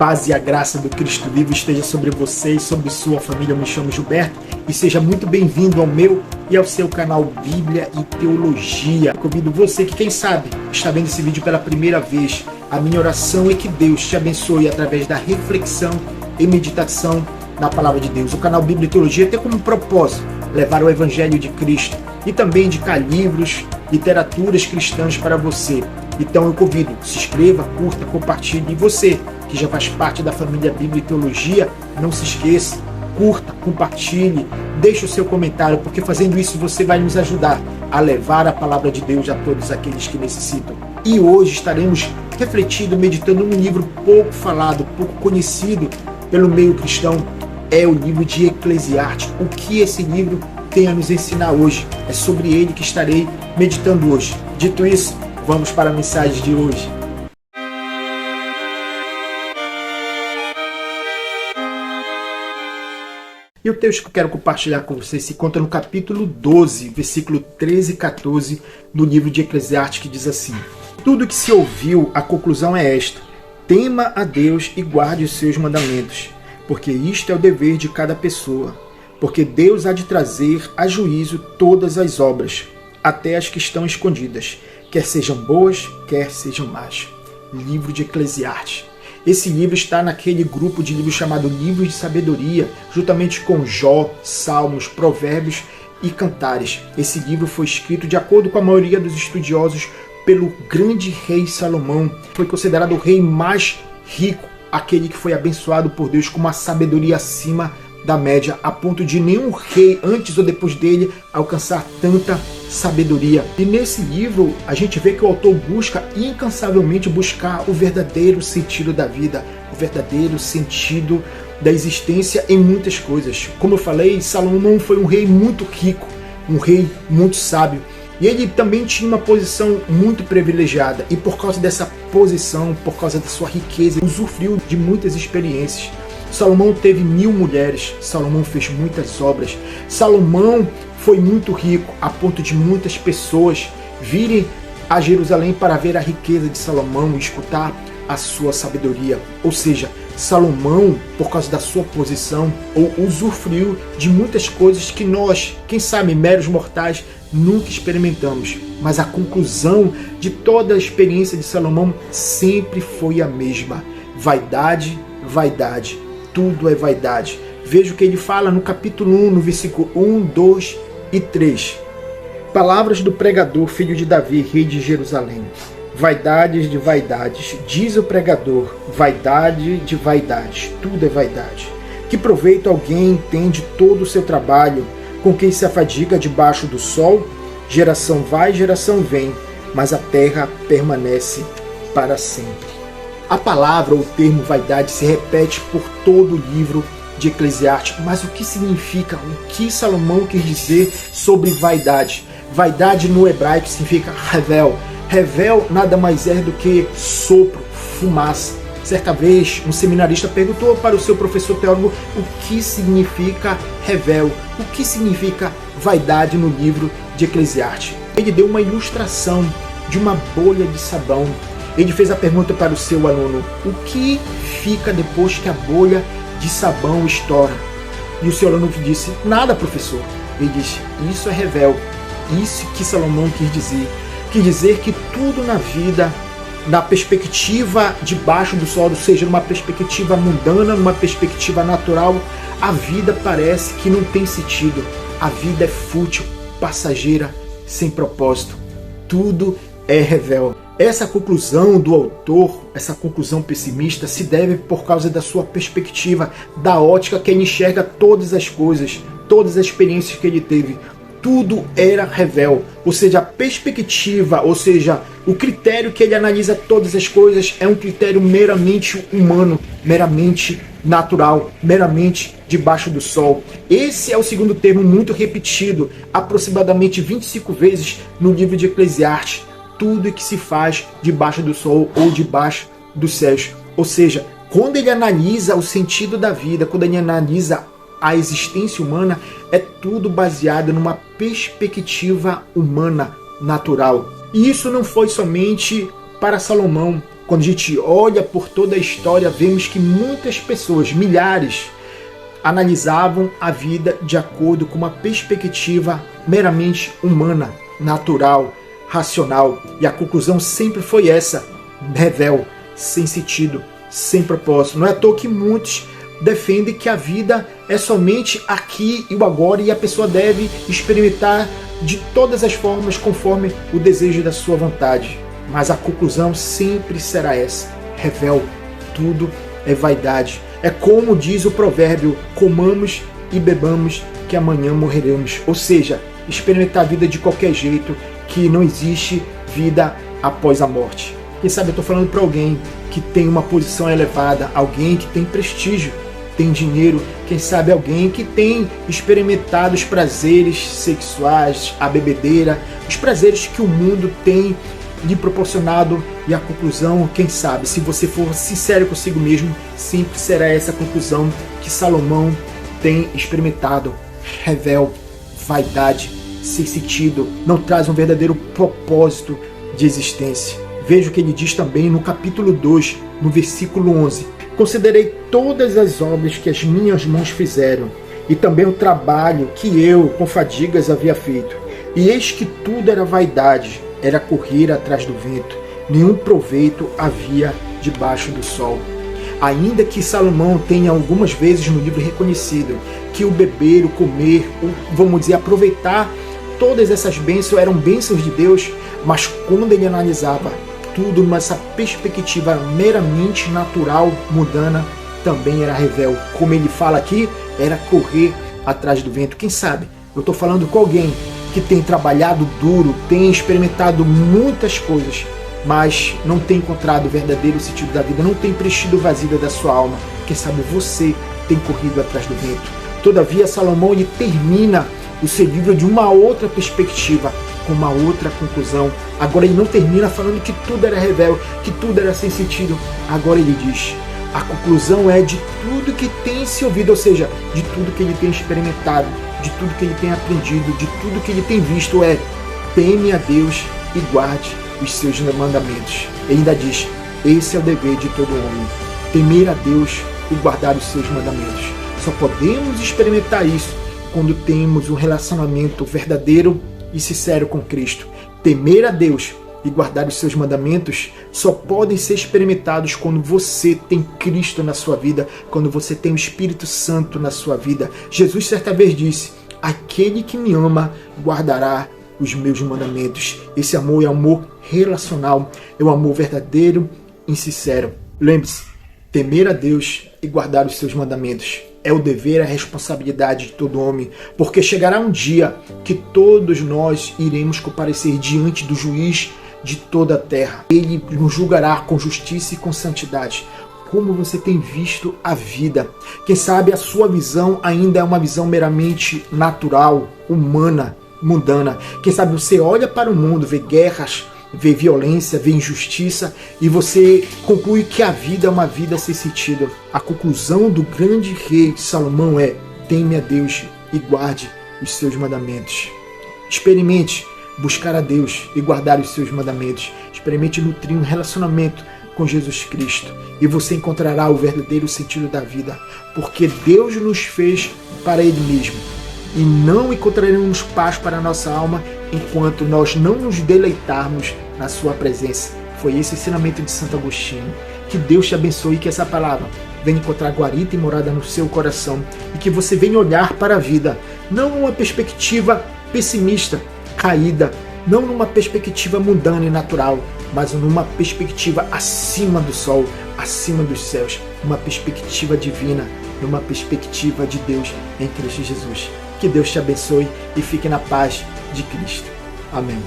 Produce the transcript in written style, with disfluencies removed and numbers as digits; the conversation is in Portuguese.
paz e a graça do Cristo vivo esteja sobre você e sobre sua família. Eu me chamo Gilberto e seja muito bem-vindo ao meu e ao seu canal Bíblia e Teologia. Convido você que, quem sabe, está vendo esse vídeo pela primeira vez. A minha oração é que Deus te abençoe através da reflexão e meditação na Palavra de Deus. O canal Bíblia e Teologia tem como propósito levar o Evangelho de Cristo e também indicar livros, literaturas cristãs para você. Então eu convido, se inscreva, curta, compartilhe. E você que já faz parte da família Bíblia e Teologia, não se esqueça, curta, compartilhe, deixe o seu comentário, porque fazendo isso você vai nos ajudar a levar a palavra de Deus a todos aqueles que necessitam. E hoje estaremos refletindo, meditando num livro pouco falado, pouco conhecido pelo meio cristão. É o livro de Eclesiastes. O que esse livro tem a nos ensinar hoje? É sobre ele que estarei meditando hoje. Dito isso, vamos para a mensagem de hoje. E o texto que eu quero compartilhar com vocês se encontra no capítulo 12, versículo 13 e 14 do livro de Eclesiastes, que diz assim: tudo que se ouviu, a conclusão é esta: tema a Deus e guarde os seus mandamentos, porque isto é o dever de cada pessoa. Porque Deus há de trazer a juízo todas as obras, até as que estão escondidas, quer sejam boas, quer sejam más. Livro de Eclesiastes. Esse livro está naquele grupo de livros chamado Livro de Sabedoria, juntamente com Jó, Salmos, Provérbios e Cantares. Esse livro foi escrito, de acordo com a maioria dos estudiosos, pelo grande rei Salomão. Foi considerado o rei mais rico, aquele que foi abençoado por Deus com uma sabedoria acima da média, a ponto de nenhum rei antes ou depois dele alcançar tanta sabedoria. E nesse livro a gente vê que o autor busca incansavelmente buscar o verdadeiro sentido da vida, o verdadeiro sentido da existência em muitas coisas. Como eu falei, Salomão foi um rei muito rico, um rei muito sábio. E ele também tinha uma posição muito privilegiada. E por causa dessa posição, por causa da sua riqueza, usufruiu de muitas experiências. Salomão teve 1000 mulheres, Salomão fez muitas obras, Salomão foi muito rico, a ponto de muitas pessoas virem a Jerusalém para ver a riqueza de Salomão e escutar a sua sabedoria. Ou seja, Salomão, por causa da sua posição, usufruiu de muitas coisas que nós, quem sabe, meros mortais, nunca experimentamos. Mas a conclusão de toda a experiência de Salomão sempre foi a mesma: vaidade, vaidade. Tudo é vaidade. Veja o que ele fala no capítulo 1, no versículo 1, 2 e 3. Palavras do pregador, filho de Davi, rei de Jerusalém. Vaidades de vaidades, diz o pregador, vaidade de vaidades, tudo é vaidade. Que proveito alguém tem de todo o seu trabalho, com quem se afadiga debaixo do sol? Geração vai, geração vem, mas a terra permanece para sempre. A palavra ou o termo vaidade se repete por todo o livro de Eclesiastes. Mas o que significa? O que Salomão quis dizer sobre vaidade? Vaidade no hebraico significa revel. Revel nada mais é do que sopro, fumaça. Certa vez, um seminarista perguntou para o seu professor teólogo o que significa revel, o que significa vaidade no livro de Eclesiastes. Ele deu uma ilustração de uma bolha de sabão. Ele fez a pergunta para o seu aluno: o que fica depois que a bolha de sabão estoura? E o seu aluno disse: nada, professor. Ele disse: isso é revel. Isso que Salomão quis dizer. Quis dizer que tudo na vida, na perspectiva debaixo do sol, ou seja, numa perspectiva mundana, numa perspectiva natural, a vida parece que não tem sentido. A vida é fútil, passageira, sem propósito. Tudo é revel. Essa conclusão do autor, essa conclusão pessimista, se deve por causa da sua perspectiva, da ótica que ele enxerga todas as coisas, todas as experiências que ele teve. Tudo era revel, ou seja, a perspectiva, ou seja, o critério que ele analisa todas as coisas é um critério meramente humano, meramente natural, meramente debaixo do sol. Esse é o segundo termo muito repetido, aproximadamente 25 vezes no livro de Eclesiastes. Tudo que se faz debaixo do sol ou debaixo dos céus. Ou seja, quando ele analisa o sentido da vida, quando ele analisa a existência humana, é tudo baseado numa perspectiva humana, natural. E isso não foi somente para Salomão. Quando a gente olha por toda a história, vemos que muitas pessoas, milhares, analisavam a vida de acordo com uma perspectiva meramente humana, natural, racional. E a conclusão sempre foi essa: revel, sem sentido, sem propósito. Não é à toa que muitos defendem que a vida é somente aqui e o agora, e a pessoa deve experimentar de todas as formas conforme o desejo da sua vontade. Mas a conclusão sempre será essa: revel, tudo é vaidade. É como diz o provérbio: comamos e bebamos que amanhã morreremos. Ou seja, experimentar a vida de qualquer jeito, que não existe vida após a morte. Quem sabe eu estou falando para alguém que tem uma posição elevada, alguém que tem prestígio, tem dinheiro, quem sabe alguém que tem experimentado os prazeres sexuais, a bebedeira, os prazeres que o mundo tem lhe proporcionado, e a conclusão, quem sabe, se você for sincero consigo mesmo, sempre será essa a conclusão que Salomão tem experimentado: revel, vaidade, sem sentido, não traz um verdadeiro propósito de existência. Veja o que ele diz também no capítulo 2, no versículo 11: considerei todas as obras que as minhas mãos fizeram, e também o trabalho que eu com fadigas havia feito, e eis que tudo era vaidade, era correr atrás do vento, nenhum proveito havia debaixo do sol. Ainda que Salomão tenha algumas vezes no livro reconhecido que o beber, o comer, vamos dizer, aproveitar todas essas bênçãos eram bênçãos de Deus, mas quando ele analisava tudo nessa perspectiva meramente natural, mundana, também era revel. Como ele fala aqui, era correr atrás do vento. Quem sabe eu estou falando com alguém que tem trabalhado duro, tem experimentado muitas coisas, mas não tem encontrado o verdadeiro sentido da vida, não tem preenchido o vazio da sua alma. Quem sabe você tem corrido atrás do vento. Todavia, Salomão ele termina o seu livro de uma outra perspectiva, com uma outra conclusão. Agora ele não termina falando que tudo era revel, que tudo era sem sentido. Agora ele diz: a conclusão é de tudo que tem se ouvido, ou seja, de tudo que ele tem experimentado, de tudo que ele tem aprendido, de tudo que ele tem visto, é: teme a Deus e guarde os seus mandamentos. Ele ainda diz: esse é o dever de todo homem, temer a Deus e guardar os seus mandamentos. Só podemos experimentar isso quando temos um relacionamento verdadeiro e sincero com Cristo. Temer a Deus e guardar os seus mandamentos só podem ser experimentados quando você tem Cristo na sua vida, quando você tem o Espírito Santo na sua vida. Jesus certa vez disse: aquele que me ama guardará os meus mandamentos. Esse amor é amor relacional, é um amor verdadeiro e sincero. Lembre-se, temer a Deus e guardar os seus mandamentos é o dever, a responsabilidade de todo homem, porque chegará um dia que todos nós iremos comparecer diante do juiz de toda a terra. Ele nos julgará com justiça e com santidade. Como você tem visto a vida? Quem sabe a sua visão ainda é uma visão meramente natural, humana, mundana. Quem sabe você olha para o mundo, vê guerras, vê violência, vê injustiça, e você conclui que a vida é uma vida sem sentido. A conclusão do grande rei Salomão é: teme a Deus e guarde os seus mandamentos. Experimente buscar a Deus e guardar os seus mandamentos. Experimente nutrir um relacionamento com Jesus Cristo, e você encontrará o verdadeiro sentido da vida, porque Deus nos fez para Ele mesmo, e não encontraremos paz para a nossa alma enquanto nós não nos deleitarmos na sua presença. Foi esse ensinamento de Santo Agostinho. Que Deus te abençoe e que essa palavra venha encontrar guarita e morada no seu coração, e que você venha olhar para a vida não numa perspectiva pessimista, caída, não numa perspectiva mundana e natural, mas numa perspectiva acima do sol, acima dos céus, uma perspectiva divina, numa perspectiva de Deus em Cristo Jesus. Que Deus te abençoe e fique na paz de Cristo. Amém.